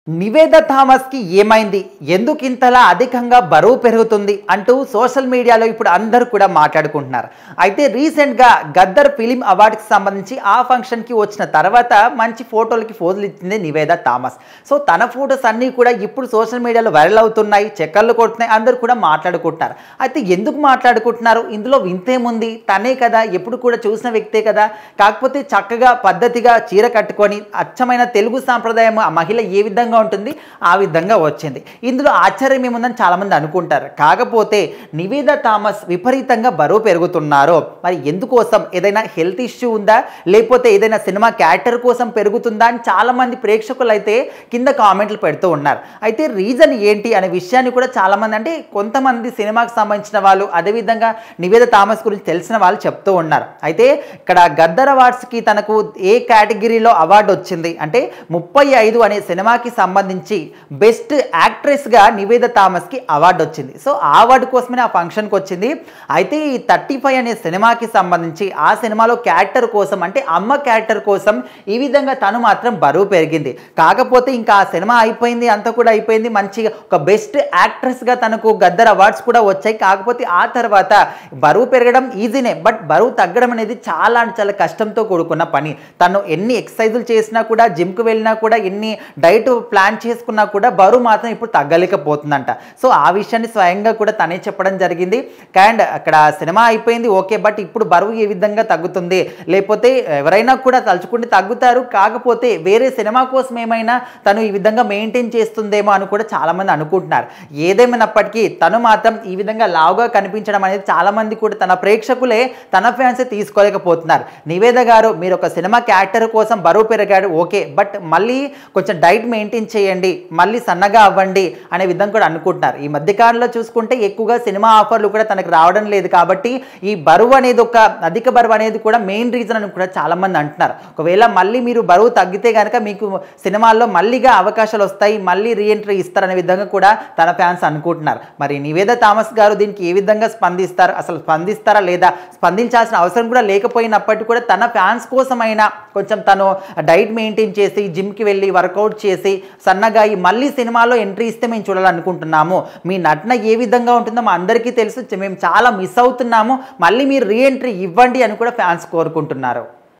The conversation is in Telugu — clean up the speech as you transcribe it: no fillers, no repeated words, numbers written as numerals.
నివేద థామస్కి ఏమైంది, ఎందుకు ఇంతలా అధికంగా బరువు పెరుగుతుంది అంటూ సోషల్ మీడియాలో ఇప్పుడు అందరూ కూడా మాట్లాడుకుంటున్నారు. అయితే రీసెంట్గా గద్దర్ ఫిలిం అవార్డుకి సంబంధించి ఆ ఫంక్షన్కి వచ్చిన తర్వాత మంచి ఫోజులు ఇచ్చింది నివేద థామస్. సో తన ఫొటోస్ అన్నీ కూడా ఇప్పుడు సోషల్ మీడియాలో వైరల్ అవుతున్నాయి, చక్కర్లు కొడుతున్నాయి, అందరూ కూడా మాట్లాడుకుంటున్నారు. అయితే ఎందుకు మాట్లాడుకుంటున్నారు, ఇందులో వింతేముంది, తనే కదా, ఎప్పుడు కూడా చూసిన వ్యక్తే కదా, కాకపోతే చక్కగా పద్ధతిగా చీర కట్టుకొని అచ్చమైన తెలుగు సాంప్రదాయం ఆ మహిళ ఏ విధంగా ఉంటుంది ఆ విధంగా వచ్చింది. ఇందులో ఆశ్చర్యం ఏముందని చాలామంది అనుకుంటారు. కాకపోతే నివేద థామస్ విపరీతంగా బరువు పెరుగుతున్నారు. మరి ఎందుకోసం, ఏదైనా హెల్త్ ఇష్యూ ఉందా, లేకపోతే ఏదైనా సినిమా క్యారెక్టర్ కోసం పెరుగుతుందా అని చాలామంది ప్రేక్షకులు అయితే కింద కామెంట్లు పెడుతూ ఉన్నారు. అయితే రీజన్ ఏంటి అనే విషయాన్ని కూడా చాలామంది, అంటే కొంతమంది సినిమాకి సంబంధించిన వాళ్ళు, అదేవిధంగా నివేద థామస్ గురించి తెలిసిన వాళ్ళు చెప్తూ ఉన్నారు. అయితే ఇక్కడ గద్దర్ అవార్డ్స్కి తనకు ఏ కేటగిరీలో అవార్డు వచ్చింది అంటే 35 అనే సినిమాకి సంబంధించి బెస్ట్ యాక్ట్రెస్గా నివేద థామస్కి అవార్డు వచ్చింది. సో ఆ అవార్డు కోసమే ఆ ఫంక్షన్కి వచ్చింది. అయితే ఈ 35 అనే సినిమాకి సంబంధించి ఆ సినిమాలో క్యారెక్టర్ కోసం, అంటే అమ్మ క్యారెక్టర్ కోసం ఈ విధంగా తను మాత్రం బరువు పెరిగింది. కాకపోతే ఇంకా ఆ సినిమా అయిపోయింది, అంతా కూడా అయిపోయింది, మంచిగా ఒక బెస్ట్ యాక్ట్రెస్గా తనకు గద్దర్ అవార్డ్స్ కూడా వచ్చాయి. కాకపోతే ఆ తర్వాత బరువు పెరగడం ఈజీనే, బట్ బరువు తగ్గడం అనేది చాలా కష్టంతో కూడుకున్న పని. తను ఎన్ని ఎక్సర్సైజులు చేసినా కూడా, జిమ్కి వెళ్ళినా కూడా, ఎన్ని డైట్ ప్లాన్ చేసుకున్నా కూడా బరువు మాత్రం ఇప్పుడు తగ్గలేకపోతుందంట. సో ఆ విషయాన్ని స్వయంగా కూడా తనే చెప్పడం జరిగింది. అండ్ అక్కడ సినిమా అయిపోయింది ఓకే, బట్ ఇప్పుడు బరువు ఏ విధంగా తగ్గుతుంది, లేకపోతే ఎవరైనా కూడా తలుచుకుంటే తగ్గుతారు, కాకపోతే వేరే సినిమా కోసం ఏమైనా తను ఈ విధంగా మెయింటైన్ చేస్తుందేమో అని కూడా చాలామంది అనుకుంటున్నారు. ఏదేమైనప్పటికీ తను మాత్రం ఈ విధంగా లావుగా కనిపించడం అనేది చాలామంది కూడా, తన ప్రేక్షకులే, తన ఫ్యాన్సే తీసుకోలేకపోతున్నారు. నివేద గారు, మీరు ఒక సినిమా క్యారెక్టర్ కోసం బరువు పెరిగాడు ఓకే, బట్ మళ్ళీ కొంచెం డైట్ మెయింటైన్ చేయండి, మళ్ళీ సన్నగా అవ్వండి అనే విధంగా కూడా అనుకుంటున్నారు. ఈ మధ్యకాలంలో చూసుకుంటే ఎక్కువగా సినిమా ఆఫర్లు కూడా తనకు రావడం లేదు, కాబట్టి ఈ బరువు అనేది, ఒక అధిక బరువు అనేది కూడా మెయిన్ రీజన్ అని కూడా చాలామంది అంటున్నారు. ఒకవేళ మళ్ళీ మీరు బరువు తగ్గితే కనుక మీకు సినిమాల్లో మళ్ళీగా అవకాశాలు వస్తాయి, మళ్ళీ రీఎంట్రీ ఇస్తారనే విధంగా కూడా తన ఫ్యాన్స్ అనుకుంటున్నారు. మరి నివేద థామస్ గారు దీనికి ఏ విధంగా స్పందిస్తారు, అసలు స్పందిస్తారా లేదా, స్పందించాల్సిన అవసరం కూడా లేకపోయినప్పటికీ కూడా తన ఫ్యాన్స్ కోసమైనా కొంచెం తను డైట్ మెయింటైన్ చేసి, జిమ్కి వెళ్ళి వర్కౌట్ చేసి సన్నగా మళ్ళీ సినిమాలో ఎంట్రీ ఇస్తే మేము చూడాలనుకుంటున్నాము, మీ నటన ఏ విధంగా ఉంటుందో మా అందరికీ తెలుసు, మేము చాలా మిస్ అవుతున్నాము, మళ్ళీ మీరు రీఎంట్రీ ఇవ్వండి అని కూడా ఫ్యాన్స్ కోరుకుంటున్నారు.